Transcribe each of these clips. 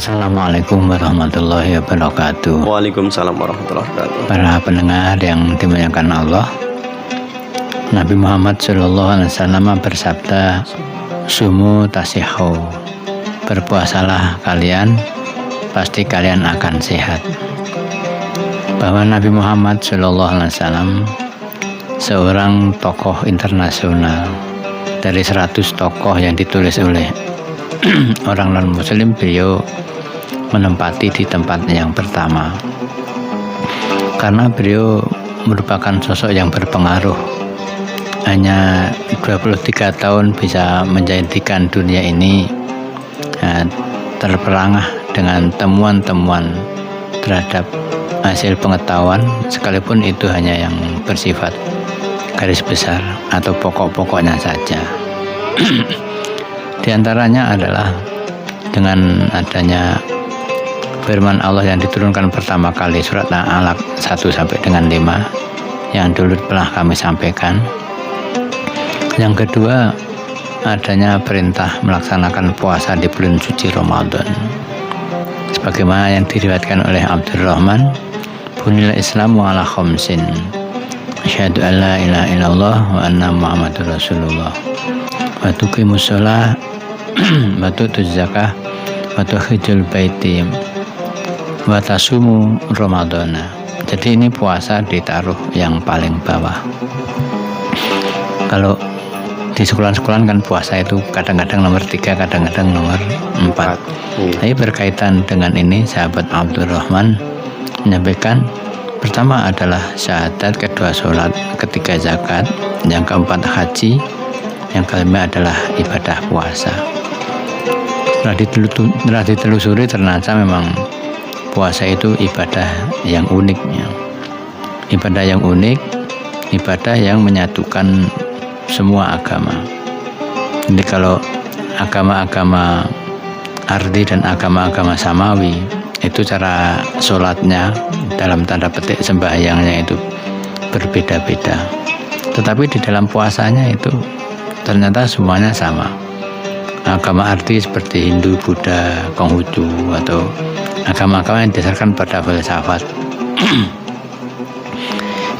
Assalamualaikum warahmatullahi wabarakatuh. Waalaikumsalam warahmatullahi wabarakatuh. Para pendengar yang dimuliakan Allah, Nabi Muhammad SAW bersabda, "Sumu tasihu, berpuasalah kalian, pasti kalian akan sehat." Bahwa Nabi Muhammad SAW seorang tokoh internasional dari 100 tokoh yang ditulis oleh orang non-muslim, beliau menempati di tempat yang pertama karena beliau merupakan sosok yang berpengaruh. Hanya 23 tahun bisa menjadikan dunia ini terperangah dengan temuan-temuan terhadap hasil pengetahuan, sekalipun itu hanya yang bersifat garis besar atau pokok-pokoknya saja. Di antaranya adalah dengan adanya firman Allah yang diturunkan pertama kali, surat Al-Alaq 1 sampai dengan 5 yang dulu telah kami sampaikan. Yang kedua, adanya perintah melaksanakan puasa di bulan suci Ramadan. Sebagaimana yang diriwayatkan oleh Abdurrahman, bunil Islamu ala khamsin, asyhadu an la ilaha illallah wa anna Muhammadur Rasulullah, wa tuqimus shalah wa tutuz zakah wa tuhijjul baiti wa tasumu ramadhana. Jadi ini puasa ditaruh yang paling bawah. Kalau di sekolah-sekolah kan puasa itu kadang-kadang nomor 3, kadang-kadang nomor 4. Tapi berkaitan dengan ini, sahabat Abdurrahman menyampaikan, pertama adalah syahadat, kedua sholat, ketiga zakat, yang keempat haji, yang kelima adalah ibadah puasa. Setelah ditelusuri, ternyata memang puasa itu ibadah yang unik. Ibadah yang unik, ibadah yang menyatukan semua agama. Jadi kalau agama-agama ardi dan agama-agama samawi itu cara sholatnya dalam tanda petik sembahyangnya itu berbeda-beda, tetapi di dalam puasanya itu ternyata semuanya sama. Agama arti seperti Hindu, Buddha, Konghucu, atau agama-agama yang didasarkan pada filsafat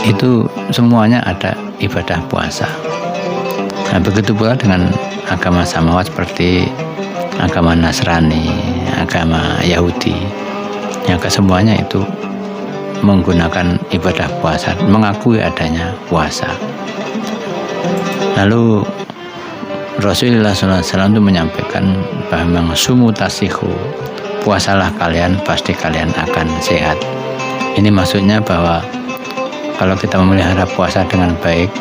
itu semuanya ada ibadah puasa. Nah, begitu pula dengan agama samawat seperti agama Nasrani, agama Yahudi, yang kesemuanya itu menggunakan ibadah puasa, mengakui adanya puasa. Lalu Rasulullah SAW itu menyampaikan bahwa memang sumu tasihu, puasalah kalian, pasti kalian akan sehat. Ini maksudnya bahwa kalau kita memelihara puasa dengan baik,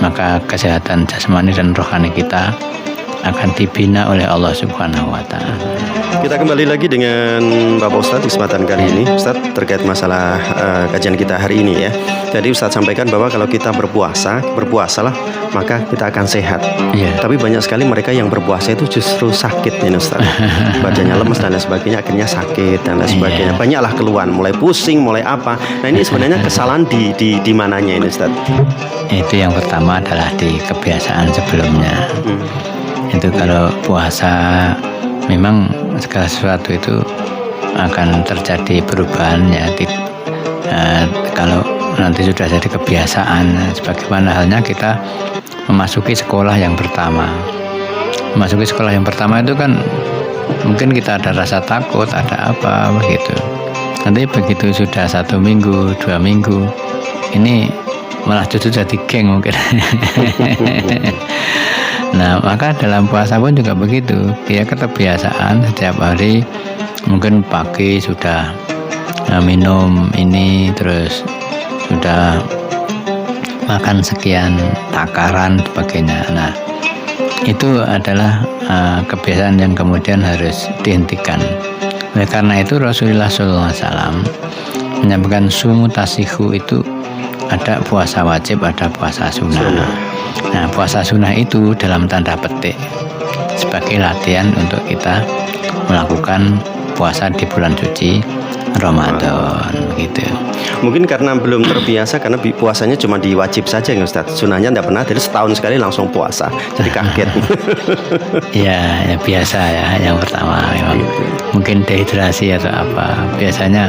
maka kesehatan jasmani dan rohani kita akan dibina oleh Allah Subhanahu wa Ta'ala. Kita kembali lagi dengan Bapak Ustadz di kesempatan kali ini, Ustadz, terkait masalah kajian kita hari ini ya. Jadi Ustadz sampaikan bahwa kalau kita berpuasalah maka kita akan sehat. Tapi banyak sekali mereka yang berpuasa itu justru sakit nih Ustadz. Badannya lemes dan lain sebagainya, akhirnya sakit dan lain sebagainya. Banyaklah keluhan, mulai pusing, mulai apa. Nah ini sebenarnya kesalahan di mananya ini Ustadz? Itu yang pertama adalah di kebiasaan sebelumnya. Itu kalau puasa memang segala sesuatu itu akan terjadi perubahan ya. Kalau nanti sudah jadi kebiasaan, sebagaimana halnya kita memasuki sekolah yang pertama. Memasuki sekolah yang pertama itu kan mungkin kita ada rasa takut, ada apa begitu. Nanti begitu sudah 1 minggu, 2 minggu, ini malah justru jadi geng mungkin. Nah, maka dalam puasa pun juga begitu. Dia kebiasaan setiap hari, mungkin pagi sudah minum ini, terus sudah makan sekian takaran sebagainya. Nah, itu adalah kebiasaan yang kemudian harus dihentikan. Oleh karena itu Rasulullah SAW menyampaikan sumu tasihu, itu ada puasa wajib, ada puasa sunnah. Nah, puasa sunnah itu dalam tanda petik sebagai latihan untuk kita melakukan puasa di bulan suci Ramadan begitu. Mungkin karena belum terbiasa, karena puasanya cuma diwajib saja ya Ustaz. Sunahnya tidak pernah, jadi setahun sekali langsung puasa. Jadi kaget. Ya biasa ya, yang pertama memang mungkin dehidrasi atau apa. Biasanya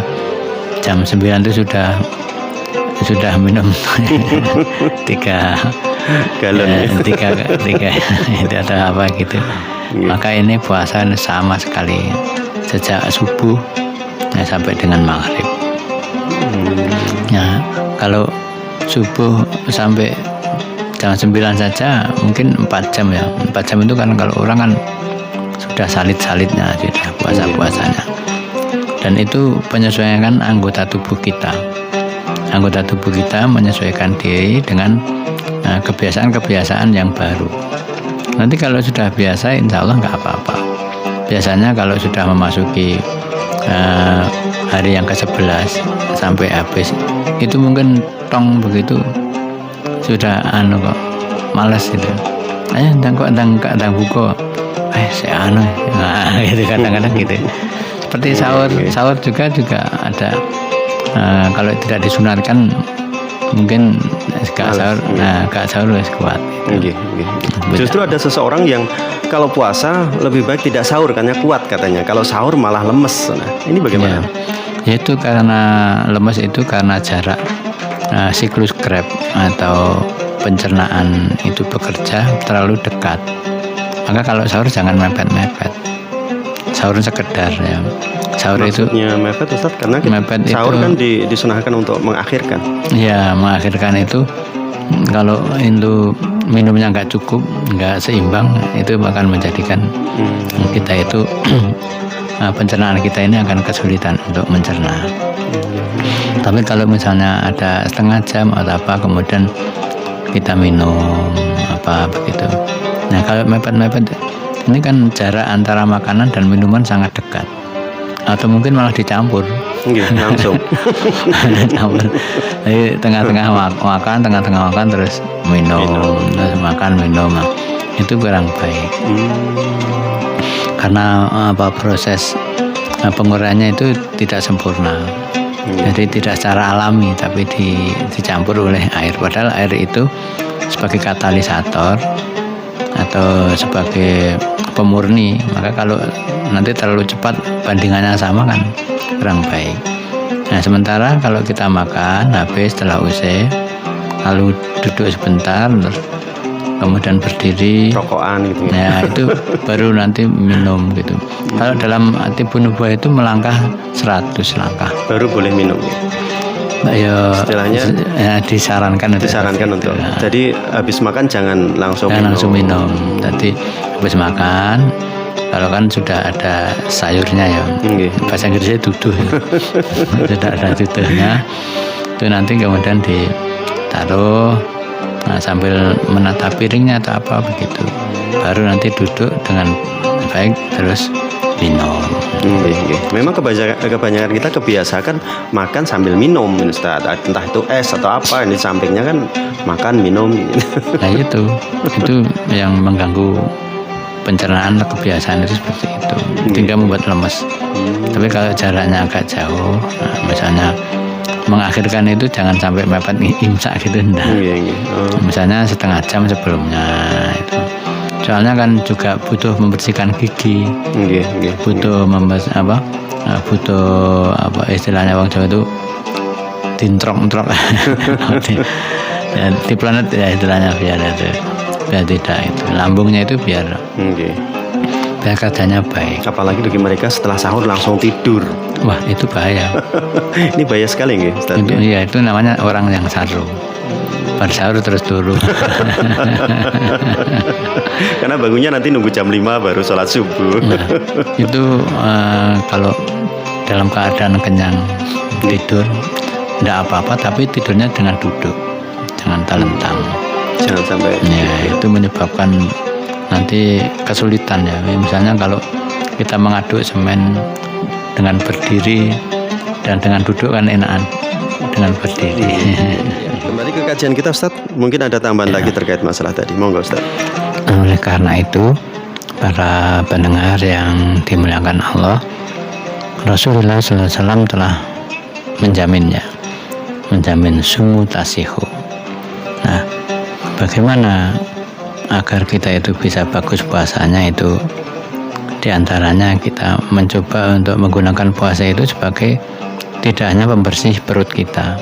jam 9 itu sudah minum 3 galon ya. tiga itu atau apa gitu. Maka ini puasa sama sekali sejak subuh sampai dengan maghrib. Ya, kalau subuh sampai jam 9 saja mungkin 4 jam ya. 4 jam itu kan kalau orang kan sudah salit-salitnya, sudah puasa-puasanya. Dan itu penyesuaian anggota tubuh kita. Anggota tubuh kita menyesuaikan diri dengan kebiasaan-kebiasaan yang baru. Nanti kalau sudah biasa, insya Allah nggak apa-apa. Biasanya kalau sudah memasuki hari yang ke-11 sampai habis, itu mungkin tong begitu sudah kok malas gitu. Ayo ndang buka. Saya gitu kadang-kadang gitu. Seperti sahur juga ada kalau tidak disunatkan mungkin gak sahur wis kuat. Justru ada seseorang yang kalau puasa lebih baik tidak sahur karena kuat katanya. Kalau sahur malah lemes. Nah, ini bagaimana? Ya, itu karena lemes itu karena jarak siklus Krebs atau pencernaan itu bekerja terlalu dekat. Maka kalau sahur jangan mepet-mepet. Sahur sekedar ya. Sahur maksudnya itu mepet Ustaz, karena sahur itu, kan disunahkan untuk mengakhirkan. Ya, mengakhirkan itu kalau itu minumnya nggak cukup, nggak seimbang, itu akan menjadikan kita itu pencernaan kita ini akan kesulitan untuk mencerna. Tapi kalau misalnya ada setengah jam atau apa, kemudian kita minum apa begitu. Nah, kalau mepet-mepet ini kan jarak antara makanan dan minuman sangat dekat. Atau mungkin malah dicampur. Langsung. Dicampur. Jadi tengah-tengah makan terus minum. Terus makan minum. Nah, itu kurang baik. Karena proses penguraiannya itu tidak sempurna. Jadi tidak secara alami, tapi dicampur oleh air. Padahal air itu sebagai katalisator atau sebagai pemurni. Maka kalau nanti terlalu cepat bandingannya sama kan kurang baik. Nah, sementara kalau kita makan habis setelah usai, lalu duduk sebentar, kemudian berdiri rokokan gitu ya, itu baru nanti minum gitu. Kalau dalam tibu nubuah itu melangkah 100 langkah baru boleh minum. Ya, istilahnya disarankan untuk. Ya. Jadi habis makan jangan langsung minum. Jadi habis makan, kalau kan sudah ada sayurnya ya, bahasa Inggrisnya duduh ya. Sudah ada duduhnya, itu nanti kemudian ditaruh sambil menata piringnya atau apa begitu, baru nanti duduk dengan baik terus minum. Memang kebanyakan kita kebiasaan makan sambil minum, Ustaz. Entah itu es atau apa, di sampingnya kan makan minum. Nah itu yang mengganggu pencernaan, kebiasaan itu seperti itu, tinggal membuat lemes. Tapi kalau jaraknya agak jauh, misalnya mengakhirkan itu jangan sampai mepet imsak gitu, misalnya setengah jam sebelumnya itu. Soalnya kan juga butuh membersihkan gigi, butuh butuh apa istilahnya Wong Jawa itu dintrok-ntrok di planet ya istilahnya, biar tidak itu lambungnya itu biar kerjanya baik. Apalagi bagi mereka setelah sahur langsung tidur. Wah, itu bahaya. Ini bahaya sekali nggih, Ustaz? Itu namanya orang yang sarung. Pada sahur terus turun. Karena bangunnya nanti nunggu jam 5 baru sholat subuh. Nah, itu kalau dalam keadaan kenyang tidur tidak apa-apa, tapi tidurnya dengan duduk, jangan telentang. Jangan sampai. Ya, itu menyebabkan nanti kesulitan ya. Misalnya kalau kita mengaduk semen dengan berdiri dan dengan duduk kan enakan dengan berdiri. Kembali ke kajian kita, Ustaz. Mungkin ada tambahan lagi terkait masalah tadi. Monggo, Ustaz. Oleh karena itu, para pendengar yang dimuliakan Allah, Rasulullah SAW telah menjamin sumu tasihu. Nah, bagaimana agar kita itu bisa bagus puasanya, itu diantaranya kita mencoba untuk menggunakan puasa itu sebagai tidak hanya pembersih perut kita,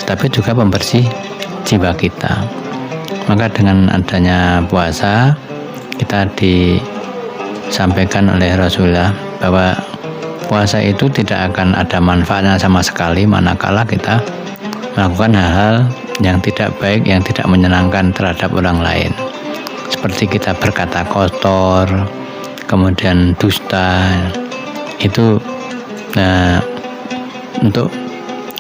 tetapi juga pembersih jiwa kita. Maka dengan adanya puasa, kita disampaikan oleh Rasulullah bahwa puasa itu tidak akan ada manfaatnya sama sekali manakala kita melakukan hal-hal yang tidak baik, yang tidak menyenangkan terhadap orang lain. Seperti kita berkata kotor, kemudian dusta, itu untuk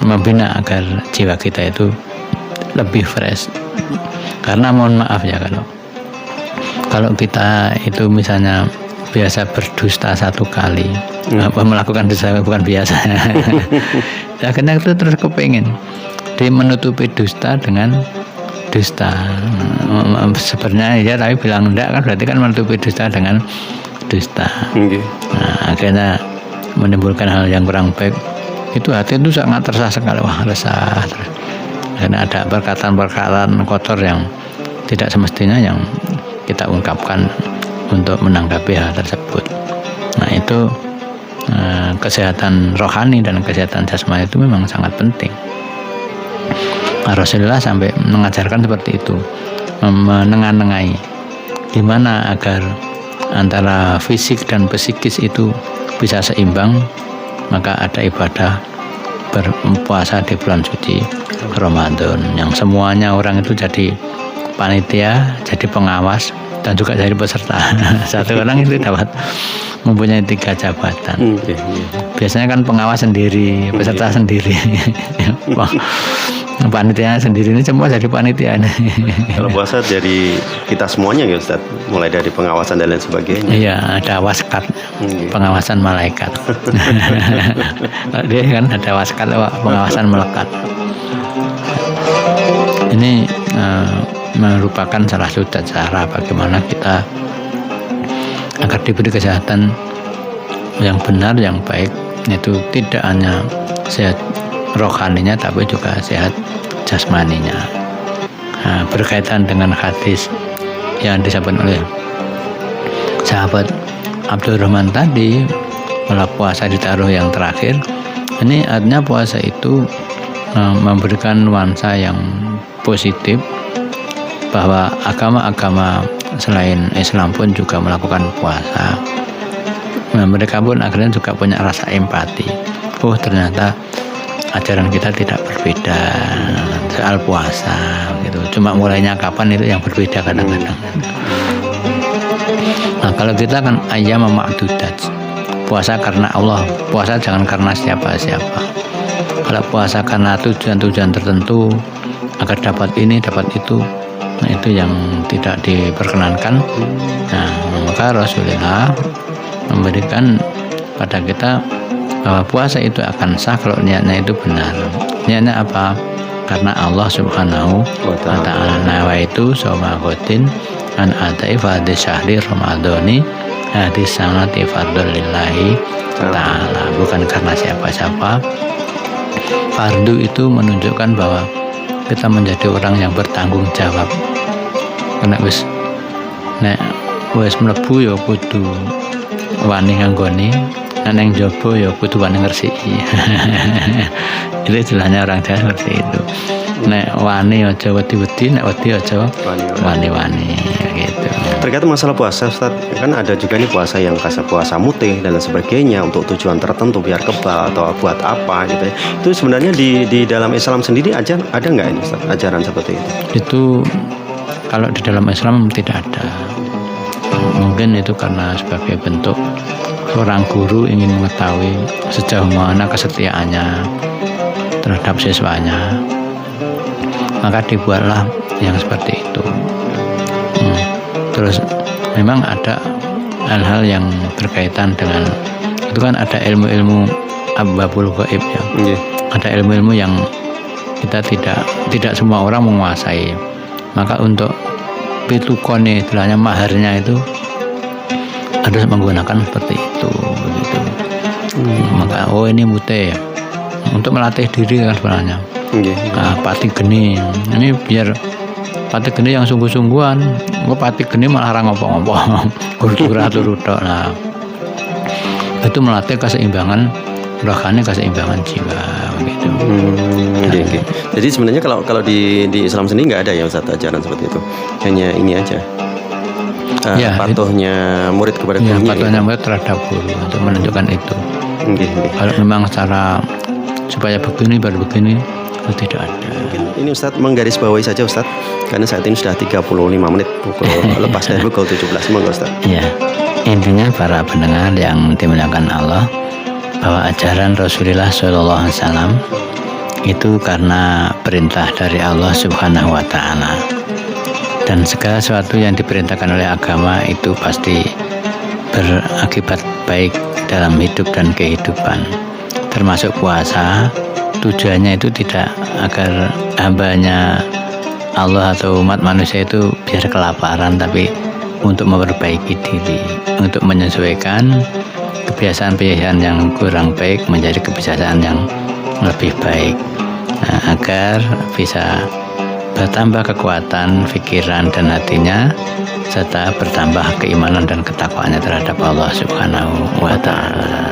membina agar jiwa kita itu lebih fresh. Karena mohon maaf ya, kalau kita itu misalnya biasa berdusta satu kali, melakukan dusta bukan biasa, akhirnya itu terus kepingin dia menutupi dusta dengan dusta. Sebenarnya ya, tapi bilang enggak kan berarti kan menutupi dusta dengan dusta. Nah, akhirnya menimbulkan hal yang kurang baik. Itu hati itu sangat resah sekali, resah. Karena ada perkataan-perkataan kotor yang tidak semestinya yang kita ungkapkan untuk menanggapi hal tersebut. Nah, itu kesehatan rohani dan kesehatan jasmani itu memang sangat penting. Rasulullah sampai mengajarkan seperti itu, menengahi gimana agar antara fisik dan psikis itu bisa seimbang. Maka ada ibadah berpuasa di bulan suci Ramadan yang semuanya orang itu jadi panitia, jadi pengawas, dan juga jadi peserta. Satu orang itu dapat mempunyai 3 jabatan. Biasanya kan pengawas sendiri, peserta sendiri, panitia sendiri, ini semua jadi panitia. Kalau puasa jadi kita semuanya ya Ustaz, mulai dari pengawasan dan lain sebagainya. Iya, ada waskat, pengawasan malaikat. Dia kan ada waskat, pengawasan melekat. Ini merupakan salah satu cara bagaimana kita agar diberi kesehatan yang benar, yang baik, itu tidak hanya sehat rohaninya tapi juga sehat jasmaninya. Nah, berkaitan dengan hadis yang disampaikan oleh sahabat Abdurrahman tadi, malah puasa ditaruh yang terakhir, ini artinya puasa itu memberikan nuansa yang positif bahwa agama-agama selain Islam pun juga melakukan puasa. Nah, mereka pun akhirnya juga punya rasa empati. Oh, ternyata ajaran kita tidak berbeda soal puasa gitu. Cuma mulainya kapan itu yang berbeda kadang-kadang. Nah, kalau kita kan ayyam ma'dudat, puasa karena Allah, puasa jangan karena siapa-siapa. Kalau puasa karena tujuan-tujuan tertentu agar dapat ini, dapat itu, nah itu yang tidak diperkenankan. Nah, maka Rasulullah memberikan pada kita bahwa puasa itu akan sah kalau niatnya itu benar. Niatnya apa? Karena Allah Subhanahu wa ta'ala nawaitu shauma ghadin an adai fardhi syahri ramadhani hadis sanati fardhillahi ta'ala, bukan karena siapa-siapa. Fardu itu menunjukkan bahwa kita menjadi orang yang bertanggung jawab. Karena wis mlebu ya kudu wani nganggoni, neng jobo ya kudu wani ngresiki. Itu istilahnya orang Jawa seperti itu. Nek wani aja wedi-wedi, nek wedi aja wani-wani gitu. Terkait masalah puasa Ustaz, kan ada juga nih puasa yang kasih puasa mutih dan sebagainya untuk tujuan tertentu biar kebal atau buat apa gitu ya. Itu sebenarnya di dalam Islam sendiri ada nggak ini Ustaz, ajaran seperti itu? Itu kalau di dalam Islam tidak ada. Mungkin itu karena sebagai bentuk seorang guru ingin mengetahui sejauh mana kesetiaannya terhadap siswanya, maka dibuatlah yang seperti itu. Terus memang ada hal-hal yang berkaitan dengan itu, kan ada ilmu-ilmu abwabul ghaib ya. Ada ilmu-ilmu yang kita tidak semua orang menguasai. Maka untuk pitukone, istilahnya maharnya itu harus menggunakan seperti itu begitu. Maka ini mute untuk melatih diri kan sebenarnya. Nah, pati geni ini biar pati geni yang sungguh-sungguhan. Kok pati geni malah ngopo-ngopo. Turu tok. Nah, itu melatih keseimbangan rohani, keseimbangan jiwa begitu. Jadi sebenarnya kalau di Islam sendiri nggak ada ya Ustaz ajaran seperti itu. Hanya ini aja. Patuhnya murid kepada gurunya. Patuhnya murid terhadap guru untuk menunjukkan itu. Kalau memang secara supaya begini baru begini itu tidak ada. Ini Ustadz menggarisbawahi saja Ustadz, karena saat ini sudah 35 menit pukul lepas dari pukul 17. Monggo Ustadz. Ya, intinya para pendengar yang dimuliakan Allah, bahwa ajaran Rasulullah SAW itu karena perintah dari Allah Subhanahu Wa Taala, dan segala sesuatu yang diperintahkan oleh agama itu pasti berakibat baik dalam hidup dan kehidupan, termasuk puasa. Tujuannya itu tidak agar hambanya Allah atau umat manusia itu biar kelaparan, tapi untuk memperbaiki diri, untuk menyesuaikan kebiasaan-kebiasaan yang kurang baik menjadi kebiasaan yang lebih baik, agar bisa bertambah kekuatan pikiran dan hatinya, serta bertambah keimanan dan ketakwaannya terhadap Allah Subhanahu wa Ta'ala.